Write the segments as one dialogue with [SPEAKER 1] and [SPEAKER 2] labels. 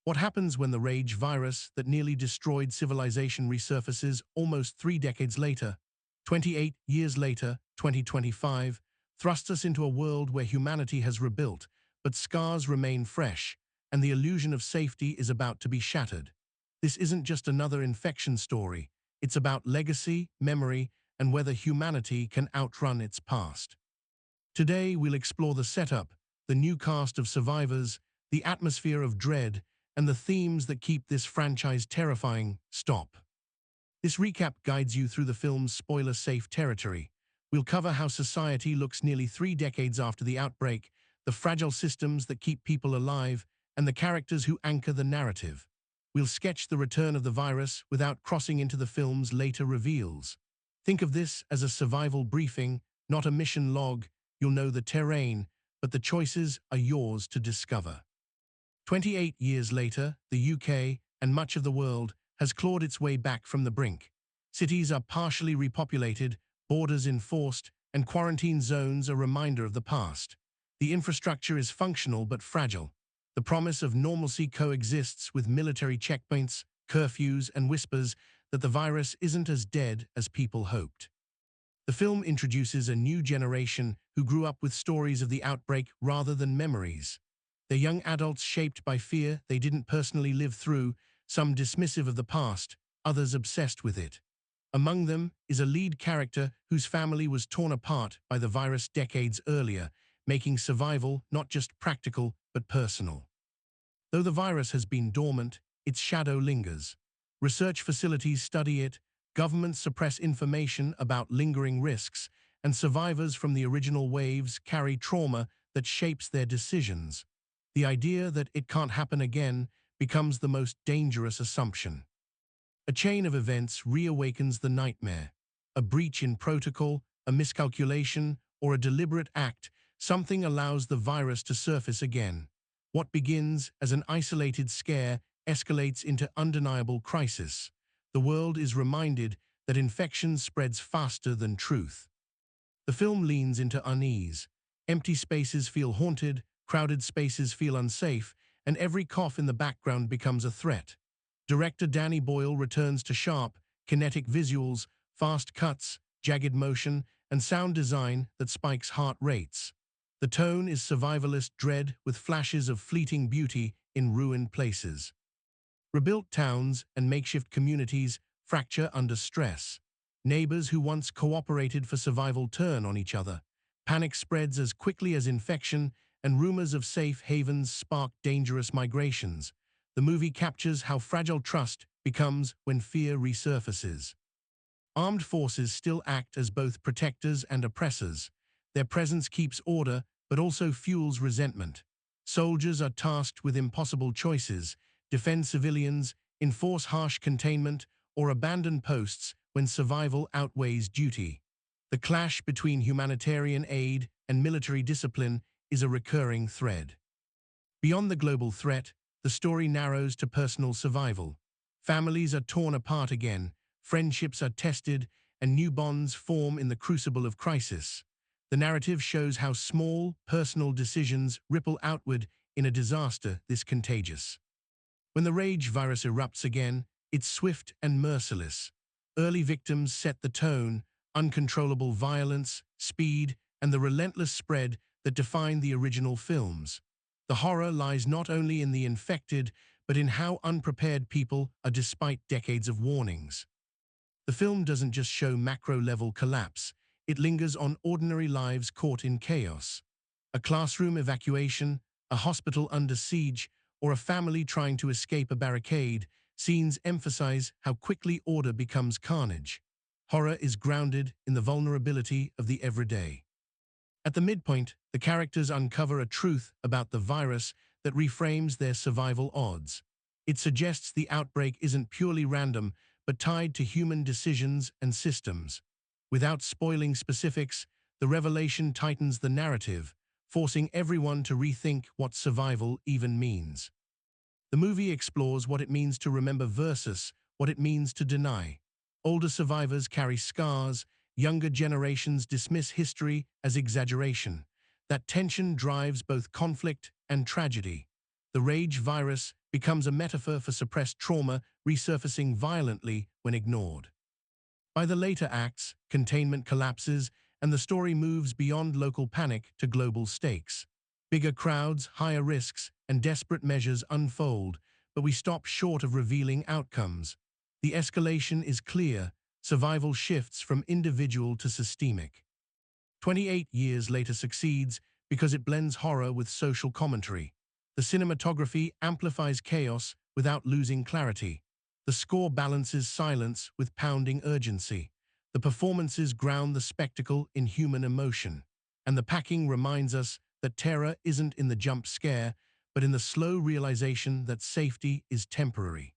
[SPEAKER 1] What happens when the rage virus that nearly destroyed civilization resurfaces almost 3 decades later? 28 years later, 2025, thrusts us into a world where humanity has rebuilt, but scars remain fresh, and the illusion of safety is about to be shattered. This isn't just another infection story. It's about legacy, memory, and whether humanity can outrun its past. Today, we'll explore the setup, the new cast of survivors, the atmosphere of dread, and the themes that keep this franchise terrifying. Stop. This recap guides you through the film's spoiler-safe territory. We'll cover how society looks nearly 3 decades after the outbreak, the fragile systems that keep people alive, and the characters who anchor the narrative. We'll sketch the return of the virus without crossing into the film's later reveals. Think of this as a survival briefing, not a mission log. You'll know the terrain, but the choices are yours to discover. 28 years later, the UK, and much of the world, has clawed its way back from the brink. Cities are partially repopulated, borders enforced, and quarantine zones a reminder of the past. The infrastructure is functional but fragile. The promise of normalcy coexists with military checkpoints, curfews, and whispers that the virus isn't as dead as people hoped. The film introduces a new generation who grew up with stories of the outbreak rather than memories. They're young adults shaped by fear they didn't personally live through, some dismissive of the past, others obsessed with it. Among them is a lead character whose family was torn apart by the virus decades earlier, making survival not just practical but personal. Though the virus has been dormant, its shadow lingers. Research facilities study it, governments suppress information about lingering risks, and survivors from the original waves carry trauma that shapes their decisions. The idea that it can't happen again becomes the most dangerous assumption. A chain of events reawakens the nightmare. A breach in protocol, a miscalculation, or a deliberate act, something allows the virus to surface again. What begins as an isolated scare escalates into undeniable crisis. The world is reminded that infection spreads faster than truth. The film leans into unease. Empty spaces feel haunted, crowded spaces feel unsafe, and every cough in the background becomes a threat. Director Danny Boyle returns to sharp, kinetic visuals, fast cuts, jagged motion, and sound design that spikes heart rates. The tone is survivalist dread with flashes of fleeting beauty in ruined places. Rebuilt towns and makeshift communities fracture under stress. Neighbors who once cooperated for survival turn on each other. Panic spreads as quickly as infection, and rumors of safe havens spark dangerous migrations. The movie captures how fragile trust becomes when fear resurfaces. Armed forces still act as both protectors and oppressors. Their presence keeps order, but also fuels resentment. Soldiers are tasked with impossible choices: defend civilians, enforce harsh containment, or abandon posts when survival outweighs duty. The clash between humanitarian aid and military discipline is a recurring thread. Beyond the global threat, the story narrows to personal survival. Families are torn apart again, friendships are tested, and new bonds form in the crucible of crisis. The narrative shows how small, personal decisions ripple outward in a disaster this contagious. When the rage virus erupts again, it's swift and merciless. Early victims set the tone: uncontrollable violence, speed, and the relentless spread that defined the original films. The horror lies not only in the infected, but in how unprepared people are despite decades of warnings. The film doesn't just show macro-level collapse, it lingers on ordinary lives caught in chaos. A classroom evacuation, a hospital under siege, or a family trying to escape a barricade, scenes emphasize how quickly order becomes carnage. Horror is grounded in the vulnerability of the everyday. At the midpoint, the characters uncover a truth about the virus that reframes their survival odds. It suggests the outbreak isn't purely random, but tied to human decisions and systems. Without spoiling specifics, the revelation tightens the narrative, forcing everyone to rethink what survival even means. The movie explores what it means to remember versus what it means to deny. Older survivors carry scars, younger generations dismiss history as exaggeration. That tension drives both conflict and tragedy. The rage virus becomes a metaphor for suppressed trauma resurfacing violently when ignored. By the later acts, containment collapses and the story moves beyond local panic to global stakes. Bigger crowds, higher risks, and desperate measures unfold, but we stop short of revealing outcomes. The escalation is clear, survival shifts from individual to systemic. 28 Years Later succeeds because it blends horror with social commentary. The cinematography amplifies chaos without losing clarity. The score balances silence with pounding urgency. The performances ground the spectacle in human emotion. And the packing reminds us that terror isn't in the jump scare, but in the slow realization that safety is temporary.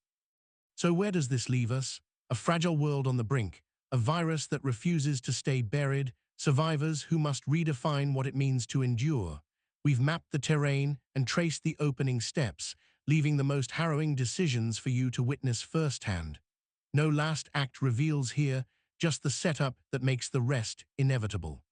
[SPEAKER 1] So where does this leave us? A fragile world on the brink, a virus that refuses to stay buried, survivors who must redefine what it means to endure. We've mapped the terrain and traced the opening steps, leaving the most harrowing decisions for you to witness firsthand. No last act reveals here, just the setup that makes the rest inevitable.